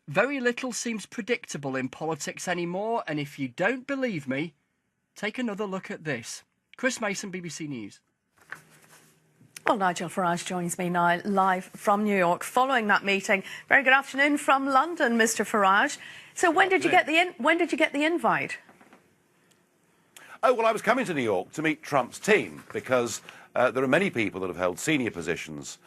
Very little seems predictable in politics anymore, and if you don't believe me, take another look at this. Chris Mason, BBC News. Well, Nigel Farage joins me now live from New York following that meeting. Very good afternoon from London, Mr. Farage. So when did you get the invite? Oh, well, I was coming to New York to meet Trump's team because there are many people that have held senior positions.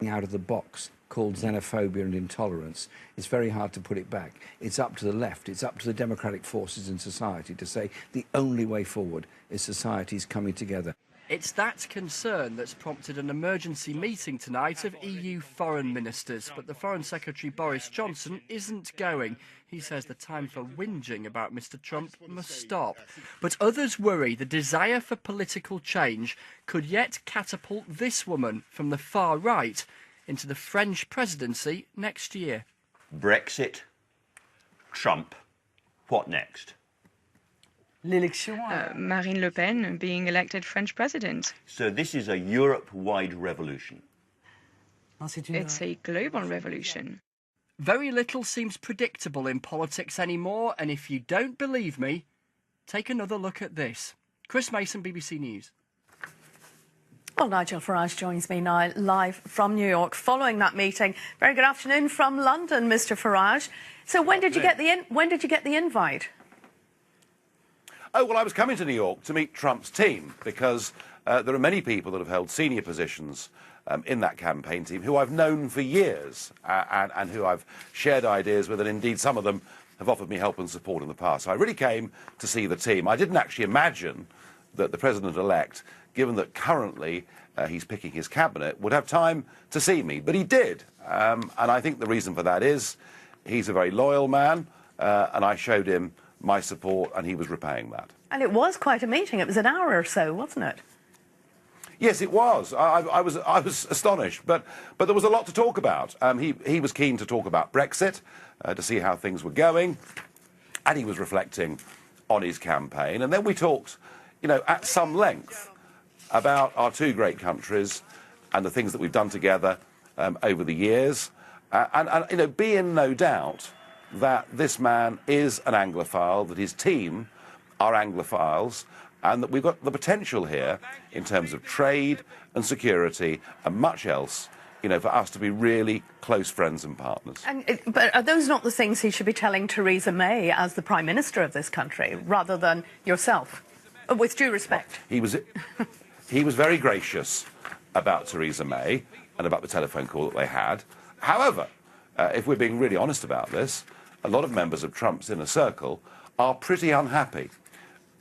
Out of the box called xenophobia and intolerance, it's very hard to put it back. It's up to the left, it's up to the democratic forces in society to say the only way forward is societies coming together. It's that concern that's prompted an emergency meeting tonight of EU foreign ministers, but the Foreign Secretary Boris Johnson isn't going. He says the time for whinging about Mr. Trump must stop. But others worry the desire for political change could yet catapult this woman from the far right into the French presidency next year. Brexit, Trump, what next? Marine Le Pen being elected French president. So this is a Europe-wide revolution. It's a global revolution. Very little seems predictable in politics anymore, and if you don't believe me, take another look at this. Chris Mason, BBC News. Well, Nigel Farage joins me now live from New York following that meeting. Very good afternoon from London, Mr. Farage. So when did you get the invite? Oh, well, I was coming to New York to meet Trump's team because there are many people that have held senior positions in that campaign team who I've known for years and who I've shared ideas with, and indeed some of them have offered me help and support in the past. So I really came to see the team. I didn't actually imagine that the president-elect, given that currently he's picking his cabinet, would have time to see me, but he did. And I think the reason for that is he's a very loyal man, and I showed him my support, and he was repaying that. And it was quite a meeting. It was an hour or so, wasn't it? Yes, it was. I was astonished, but there was a lot to talk about. He was keen to talk about Brexit, to see how things were going, and he was reflecting on his campaign. And then we talked, at some length about our two great countries and the things that we've done together over the years, and be in no doubt that this man is an Anglophile, that his team are Anglophiles, and that we've got the potential here in terms of trade and security and much else, for us to be really close friends and partners. But are those not the things he should be telling Theresa May as the Prime Minister of this country, rather than yourself? With due respect. He was very gracious about Theresa May and about the telephone call that they had. However, if we're being really honest about this, a lot of members of Trump's inner circle are pretty unhappy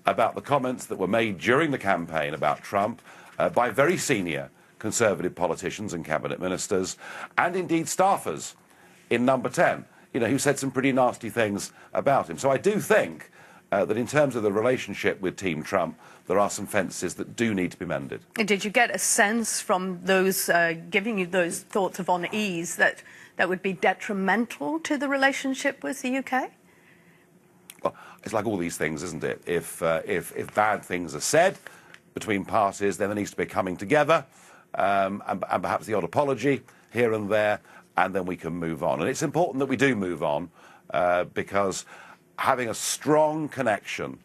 about the comments that were made during the campaign about Trump by very senior Conservative politicians and cabinet ministers, and indeed staffers in Number 10, who said some pretty nasty things about him. So I do think that in terms of the relationship with Team Trump, there are some fences that do need to be mended. Did you get a sense from those giving you those thoughts of unease that would be detrimental to the relationship with the UK? Well, it's like all these things, isn't it? If bad things are said between parties, then there needs to be coming together and perhaps the odd apology here and there, and then we can move on. And it's important that we do move on because having a strong connection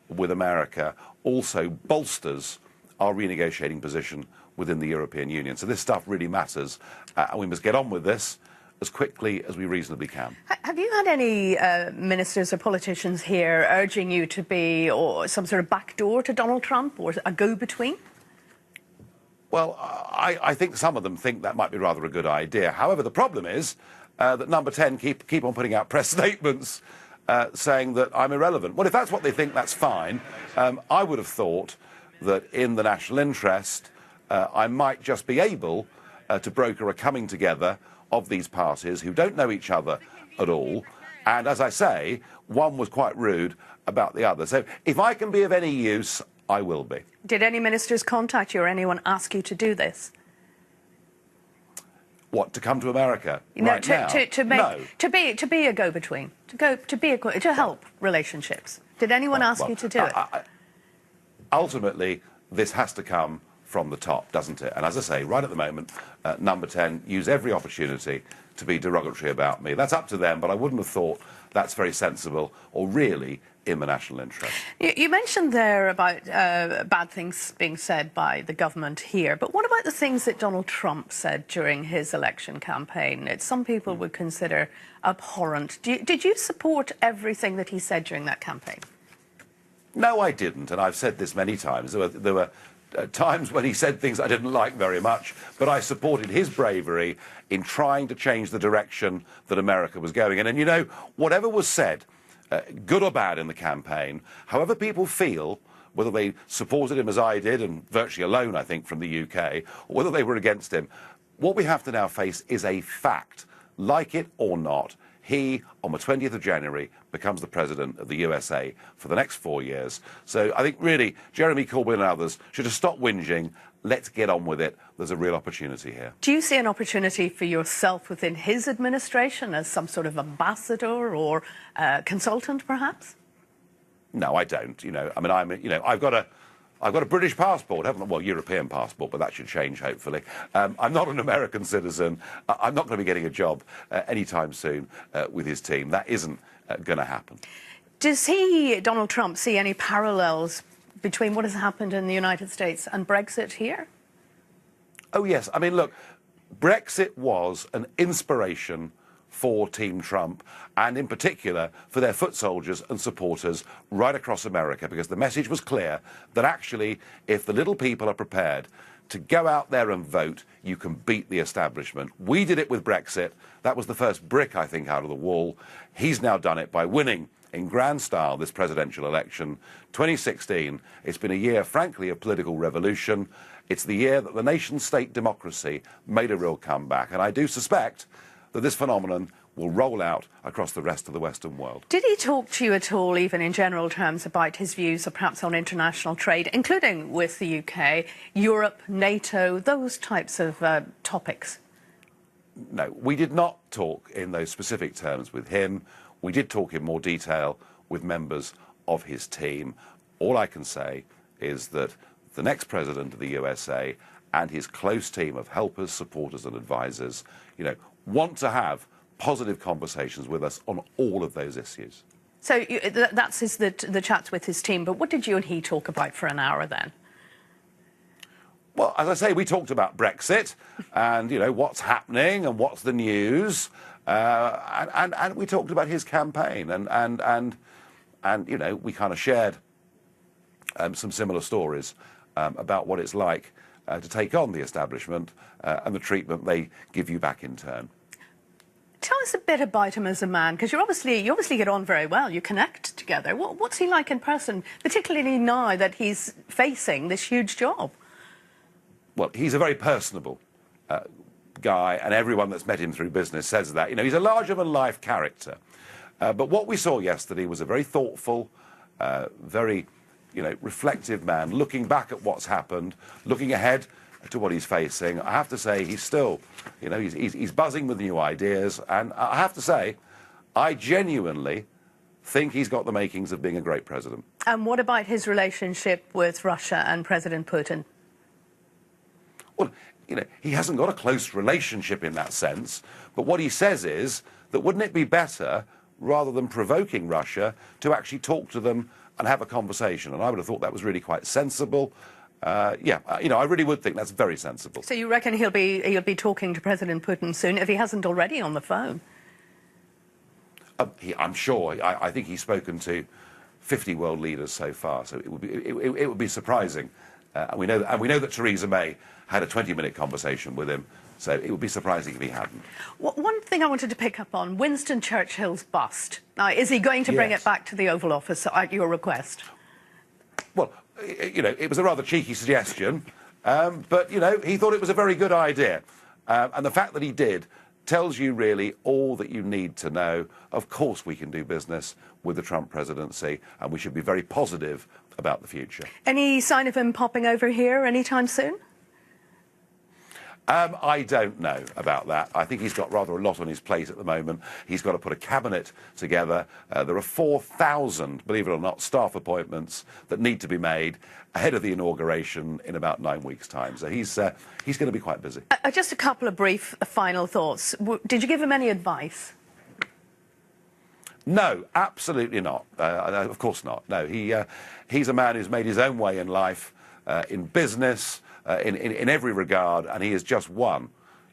with America also bolsters our renegotiating position within the European Union. So this stuff really matters, and we must get on with this as quickly as we reasonably can. Have you had any ministers or politicians here urging you to be some sort of backdoor to Donald Trump or a go-between? Well, I think some of them think that might be rather a good idea. However, the problem is that Number 10 keep on putting out press statements saying that I'm irrelevant. Well, if that's what they think, that's fine. I would have thought that in the national interest, I might just be able to broker a coming together of these parties who don't know each other at all. And as I say, one was quite rude about the other. So if I can be of any use, I will be. Did any ministers contact you or anyone ask you to do this? What, to come to America right now? No. To be a go-between, to help relationships. Did anyone ask you to do it? Ultimately, this has to come from the top, doesn't it? And as I say, right at the moment, Number 10 use every opportunity to be derogatory about me. That's up to them, but I wouldn't have thought that's very sensible or really in the national interest. You mentioned there about bad things being said by the government here, but what about the things that Donald Trump said during his election campaign? That some people would consider abhorrent. Did you support everything that he said during that campaign? No, I didn't, and I've said this many times. There were times when he said things I didn't like very much, but I supported his bravery in trying to change the direction that America was going in. And, you know, whatever was said, good or bad in the campaign, however people feel, whether they supported him as I did, and virtually alone, I think, from the UK, or whether they were against him, what we have to now face is a fact. Like it or not, he, on the 20th of January, becomes the president of the USA for the next 4 years. So I think, really, Jeremy Corbyn and others should have stopped whinging. Let's get on with it. There's a real opportunity here. Do you see an opportunity for yourself within his administration as some sort of ambassador or consultant, perhaps? No, I don't. You know, I mean, I've got a British passport, haven't I? Well, European passport, but that should change, hopefully. I'm not an American citizen. I'm not going to be getting a job anytime soon with his team. That isn't going to happen. Does Donald Trump, see any parallels between what has happened in the United States and Brexit here? Oh, yes. I mean, look, Brexit was an inspiration for Team Trump, and in particular for their foot soldiers and supporters right across America, because the message was clear that actually, if the little people are prepared to go out there and vote, you can beat the establishment. We did it with Brexit. That was the first brick, I think, out of the wall. He's now done it by winning in grand style this presidential election. 2016, it's been a year, frankly, of political revolution. It's the year that the nation-state democracy made a real comeback, and I do suspect that this phenomenon will roll out across the rest of the Western world. Did he talk to you at all, even in general terms, about his views or perhaps on international trade, including with the UK, Europe, NATO, those types of topics? No, we did not talk in those specific terms with him. We did talk in more detail with members of his team. All I can say is that the next president of the USA and his close team of helpers, supporters and advisors, you know, want to have positive conversations with us on all of those issues. So that's the chats with his team, but what did you and he talk about for an hour then? Well, as I say, we talked about Brexit and, you know, what's happening and what's the news, and we talked about his campaign and you know, we kind of shared some similar stories about what it's like to take on the establishment and the treatment they give you back in turn. Tell us a bit about him as a man, because you obviously get on very well. You connect together. What's he like in person, particularly now that he's facing this huge job? Well, he's a very personable guy, and everyone that's met him through business says that. You know, he's a larger-than-life character. But what we saw yesterday was a very thoughtful, very, you know, reflective man, looking back at what's happened, looking ahead to what he's facing. I have to say, he's still, you know, he's buzzing with new ideas, and I have to say, I genuinely think he's got the makings of being a great president. And what about his relationship with Russia and President Putin? Well, you know, he hasn't got a close relationship in that sense, but what he says is that wouldn't it be better, rather than provoking Russia, to actually talk to them and have a conversation? And I would have thought that was really quite sensible. Yeah, you know, I really would think that's very sensible. So you reckon he'll be talking to President Putin soon, if he hasn't already on the phone? I'm sure. I think he's spoken to 50 world leaders so far, so it would be surprising. And we know that Theresa May had a 20-minute conversation with him, so it would be surprising if he hadn't. One thing I wanted to pick up on, Winston Churchill's bust. Now, is he going to bring it back to the Oval Office at your request? Well, you know, it was a rather cheeky suggestion, but, you know, he thought it was a very good idea. And the fact that he did tells you really all that you need to know. Of course we can do business with the Trump presidency, and we should be very positive about the future. Any sign of him popping over here anytime soon? I don't know about that. I think he's got rather a lot on his plate at the moment. He's got to put a cabinet together. There are 4,000, believe it or not, staff appointments that need to be made ahead of the inauguration in about 9 weeks' time. So he's going to be quite busy. Just a couple of brief final thoughts. Did you give him any advice? No, absolutely not. Of course not. No, he's a man who's made his own way in life, in business, in every regard, and he has just won,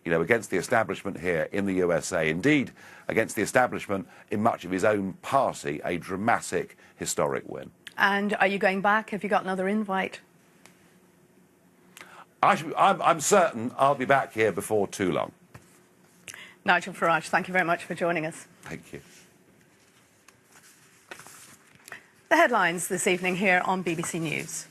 against the establishment here in the USA. Indeed, against the establishment in much of his own party, a dramatic, historic win. And are you going back? Have you got another invite? I'm certain I'll be back here before too long. Nigel Farage, thank you very much for joining us. Thank you. The headlines this evening here on BBC News.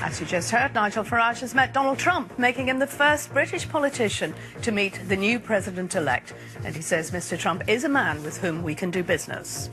As you just heard, Nigel Farage has met Donald Trump, making him the first British politician to meet the new president-elect. And he says Mr. Trump is a man with whom we can do business.